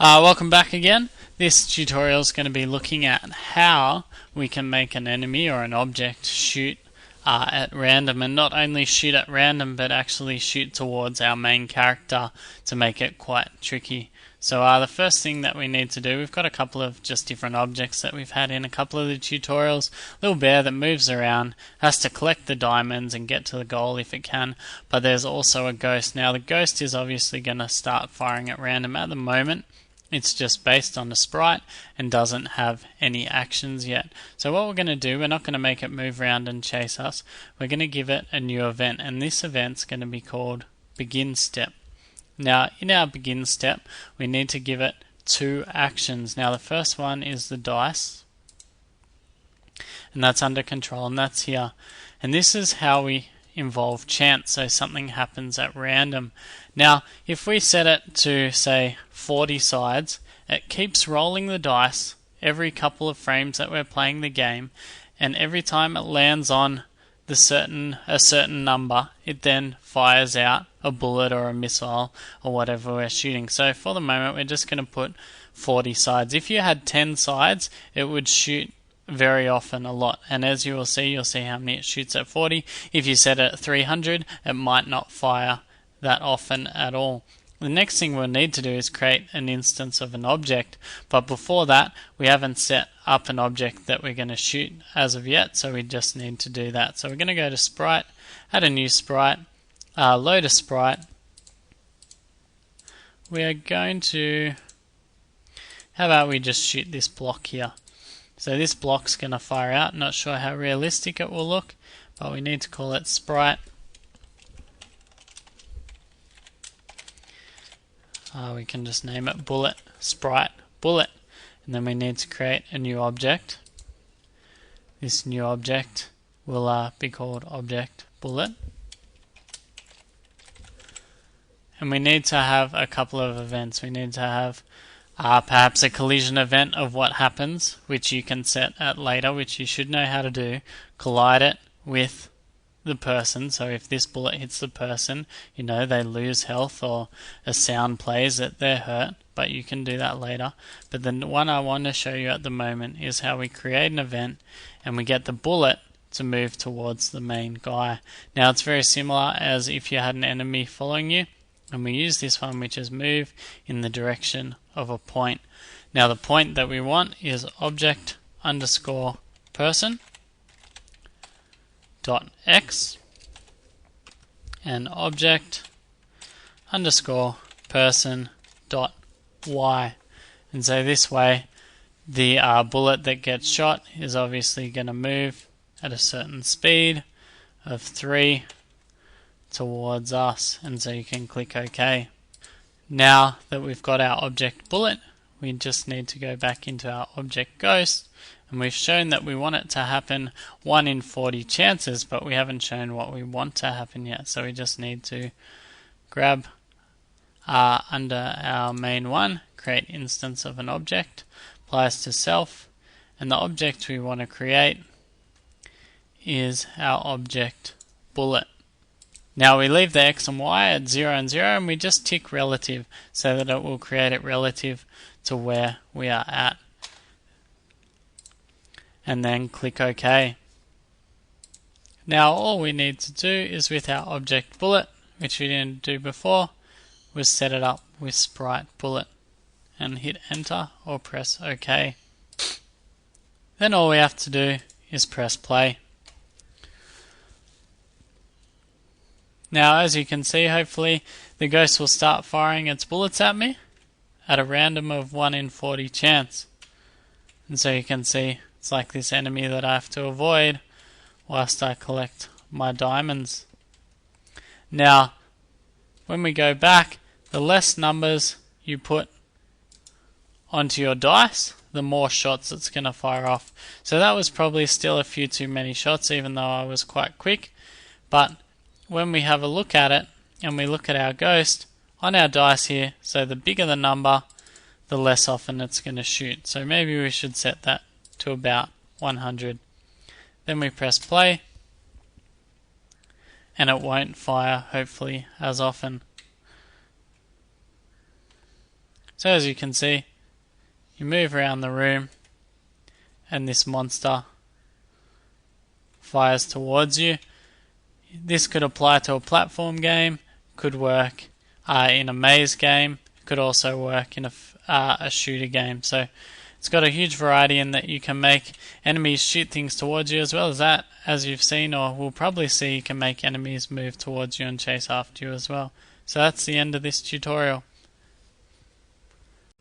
Welcome back again. This tutorial is going to be looking at how we can make an enemy or an object shoot at random, and not only shoot at random but actually shoot towards our main character to make it quite tricky. So the first thing that we need to do, we've got a couple of just different objects that we've had in a couple of the tutorials. Little bear that moves around, has to collect the diamonds and get to the goal if it can, but there's also a ghost. Now the ghost is obviously going to start firing at random at the moment. It's just based on the sprite and doesn't have any actions yet. So what we're going to do, we're not going to make it move around and chase us. We're going to give it a new event, and this event's going to be called begin step. Now in our begin step we need to give it two actions. Now the first one is the dice, and that's under control, and that's here. And this is how we involve chance, so something happens at random. Now if we set it to say 40 sides, it keeps rolling the dice every couple of frames that we're playing the game, and every time it lands on a certain number, it then fires out a bullet or a missile or whatever we're shooting. So for the moment we're just going to put 40 sides. If you had 10 sides, it would shoot very often a lot, and as you will see, you'll see how many it shoots at 40. If you set it at 300, it might not fire that often at all. The next thing we'll need to do is create an instance of an object, but before that we haven't set up an object that we're going to shoot as of yet, so we just need to do that. So we're going to go to sprite, add a new sprite, load a sprite. We are going to, how about we just shoot this block here. So this block's going to fire out. Not sure how realistic it will look, but we need to call it sprite. We can just name it bullet, sprite, bullet, and then we need to create a new object. This new object will be called object bullet. And we need to have a couple of events. We need to have perhaps a collision event of what happens, which you can set at later, which you should know how to do. Collide it with the person, so if this bullet hits the person, you know, they lose health or a sound plays that they're hurt, but you can do that later. But the one I want to show you at the moment is how we create an event and we get the bullet to move towards the main guy. Now it's very similar as if you had an enemy following you, and we use this one, which is move in the direction of a point. Now the point that we want is object underscore person dot x and object underscore person dot y. And so this way the bullet that gets shot is obviously going to move at a certain speed of 3 towards us, and so you can click OK. Now that we've got our object bullet, we just need to go back into our object ghost, and we've shown that we want it to happen 1 in 40 chances, but we haven't shown what we want to happen yet. So we just need to grab under our main one, create instance of an object, applies to self, and the object we want to create is our object bullet. Now we leave the x and y at 0 and 0, and we just tick relative so that it will create it relative to where we are at. And then click OK. Now all we need to do is with our object bullet, which we didn't do before, was set it up with sprite bullet and hit enter or press OK. Then all we have to do is press play. Now as you can see, hopefully the ghost will start firing its bullets at me at a random of 1 in 40 chance. And so you can see it's like this enemy that I have to avoid whilst I collect my diamonds. Now when we go back, the less numbers you put onto your dice, the more shots it's going to fire off. So that was probably still a few too many shots, even though I was quite quick. But when we have a look at it and we look at our ghost on our dice here, so the bigger the number, the less often it's going to shoot. So maybe we should set that to about 100. Then we press play and it won't fire, hopefully, as often. So as you can see, you move around the room and this monster fires towards you. This could apply to a platform game, could work in a maze game, could also work in a shooter game. So it's got a huge variety in that you can make enemies shoot things towards you, as well as that, as you've seen or will probably see, you can make enemies move towards you and chase after you as well. So that's the end of this tutorial.